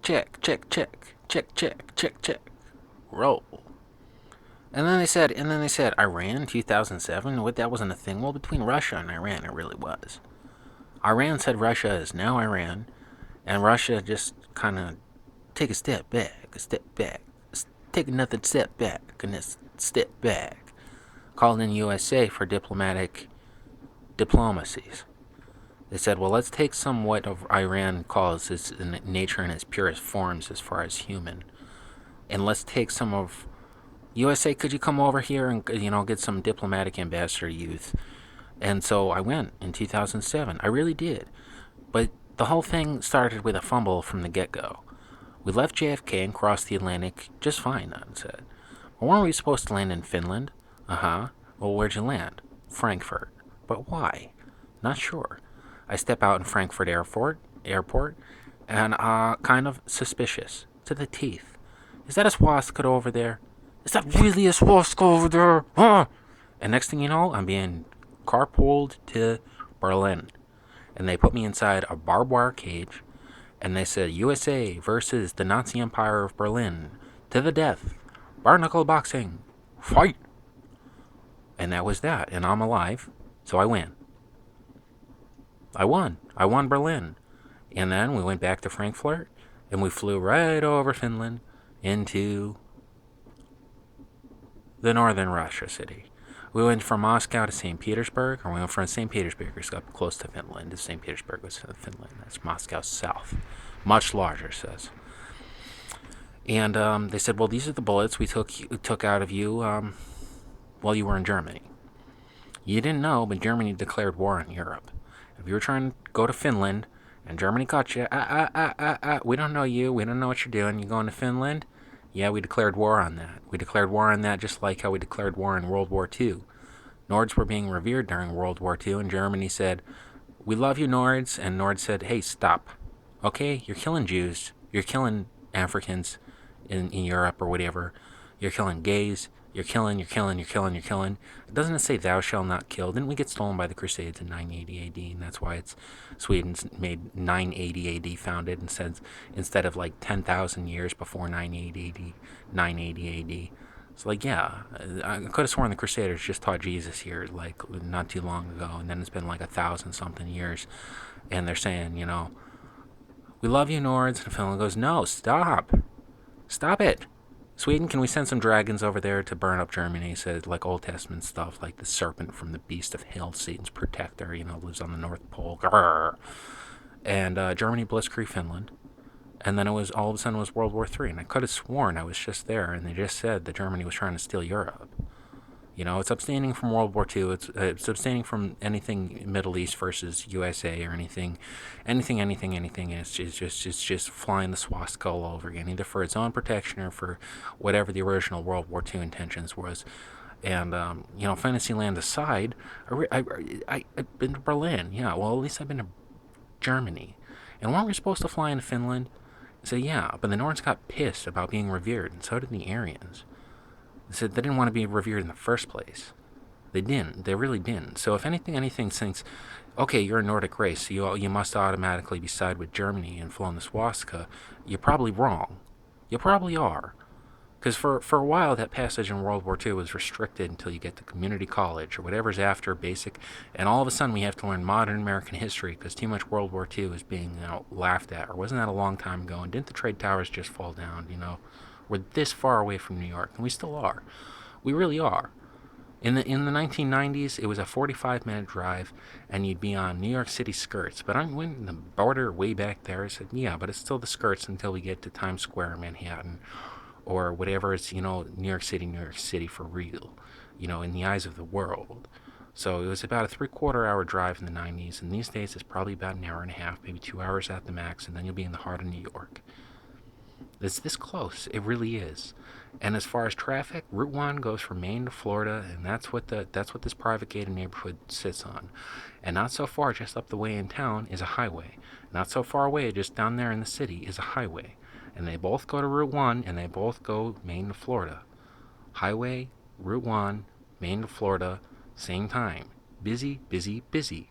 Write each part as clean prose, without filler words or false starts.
check, check, check, check, check, check, check. Roll. And then they said Iran 2007. What, that wasn't a thing? Well, between Russia and Iran, it really was. Iran said Russia is now Iran, and Russia just kind of take a step back, take another step back, and a step back. Called in USA for diplomacies. They said, well, let's take somewhat of Iran calls its nature in its purest forms as far as human, and let's take some of USA. Could you come over here and get some diplomatic ambassador youth? And so I went in 2007. I really did, but the whole thing started with a fumble from the get-go. We left JFK and crossed the Atlantic just fine, I said. Well, weren't we supposed to land in Finland? Uh-huh. Well, where'd you land? Frankfurt. But why? Not sure. I step out in Frankfurt airport, and kind of suspicious to the teeth. Is that a swastika over there? Is that really a swastika over there? Huh? And next thing you know, I'm being carpooled to Berlin. And they put me inside a barbed wire cage, and they said, USA versus the Nazi Empire of Berlin. To the death. Barnacle boxing. Fight! And that was that. And I'm alive, so I win. I won. I won Berlin. And then we went back to Frankfurt, and we flew right over Finland into the northern Russia city. We went from Moscow to St. Petersburg, or we went from St. Petersburg, it's up close to Finland. St. Petersburg was Finland. That's Moscow south. Much larger, says. And they said, well, these are the bullets we took out of you while you were in Germany. You didn't know, but Germany declared war on Europe. If you were trying to go to Finland and Germany caught you, we don't know you, we don't know what you're doing, you're going to Finland? Yeah, we declared war on that. We declared war on that just like how we declared war in World War II. Nords were being revered during World War II, and Germany said, we love you, Nords, and Nords said, hey, stop. Okay, you're killing Jews, you're killing Africans in Europe or whatever, you're killing gays, you're killing. Doesn't it say thou shalt not kill? Didn't we get stolen by the Crusades in 980 AD? And that's why it's Sweden's made 980 AD founded and says instead of like 10,000 years before 980 AD. It's like, yeah, I could have sworn the Crusaders just taught Jesus here like not too long ago, and then it's been like 1,000 something years, and they're saying, we love you, Nords, and Finland goes, no, stop it. Sweden, can we send some dragons over there to burn up Germany? Said like Old Testament stuff, like the serpent from the beast of hell, Satan's protector, lives on the North Pole. Grrr. And Germany blitzkrieg Finland. And then it was all of a sudden it was World War III, and I could have sworn I was just there, and they just said that Germany was trying to steal Europe. It's abstaining from World War II. It's abstaining from anything Middle East versus USA or anything. It's just flying the swastika all over again, either for its own protection or for whatever the original World War II intentions was. And Fantasyland aside, I've been to Berlin. Yeah, well, at least I've been to Germany. And weren't we supposed to fly into Finland? So yeah, but the Nords got pissed about being revered, and so did the Aryans. They said they didn't want to be revered in the first place. They didn't. They really didn't. So if anything thinks, okay, you're a Nordic race, so you must automatically be side with Germany and flown the swastika, you're probably wrong. You probably are. Because for a while, that passage in World War II was restricted until you get to community college or whatever's after basic. And all of a sudden, we have to learn modern American history because too much World War II is being laughed at. Or wasn't that a long time ago? And didn't the trade towers just fall down, We're this far away from New York, and we still are. We really are. In the 1990s, it was a 45-minute drive, and you'd be on New York City skirts. But I went the border way back there. I said, yeah, but it's still the skirts until we get to Times Square, Manhattan, or whatever is, New York City for real, in the eyes of the world. So it was about a 3/4 hour drive in the 90s, and these days it's probably about an hour and a half, maybe 2 hours at the max, and then you'll be in the heart of New York. It's this close. It really is. And as far as traffic, Route 1 goes from Maine to Florida, and that's what this private gated neighborhood sits on. And not so far, just up the way in town, is a highway. Not so far away, just down there in the city, is a highway. And they both go to Route 1, and they both go Maine to Florida. Highway, Route 1, Maine to Florida, same time. Busy, busy, busy.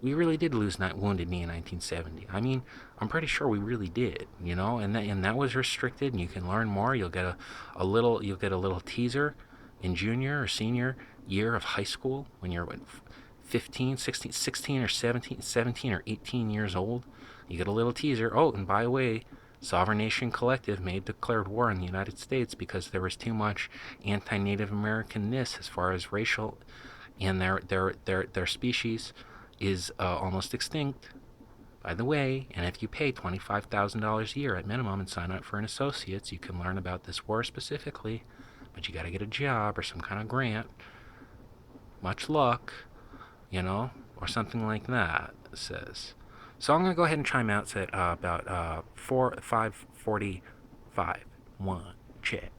We really did lose Wounded Knee in 1970. I mean, I'm pretty sure we really did, you know, and that was restricted. And you can learn more. You'll get a little teaser in junior or senior year of high school when you're 15, 16, 16 or 17 or 18 years old. You get a little teaser. Oh, and by the way, Sovereign Nation Collective may have declared war on the United States because there was too much anti-Native Americanness as far as racial, and their species is almost extinct, by the way. And if you pay $25,000 a year at minimum and sign up for an associate's, you can learn about this war specifically. But you got to get a job or some kind of grant. Much luck, or something like that. It says. So I'm gonna go ahead and chime out at about 5:45. One check.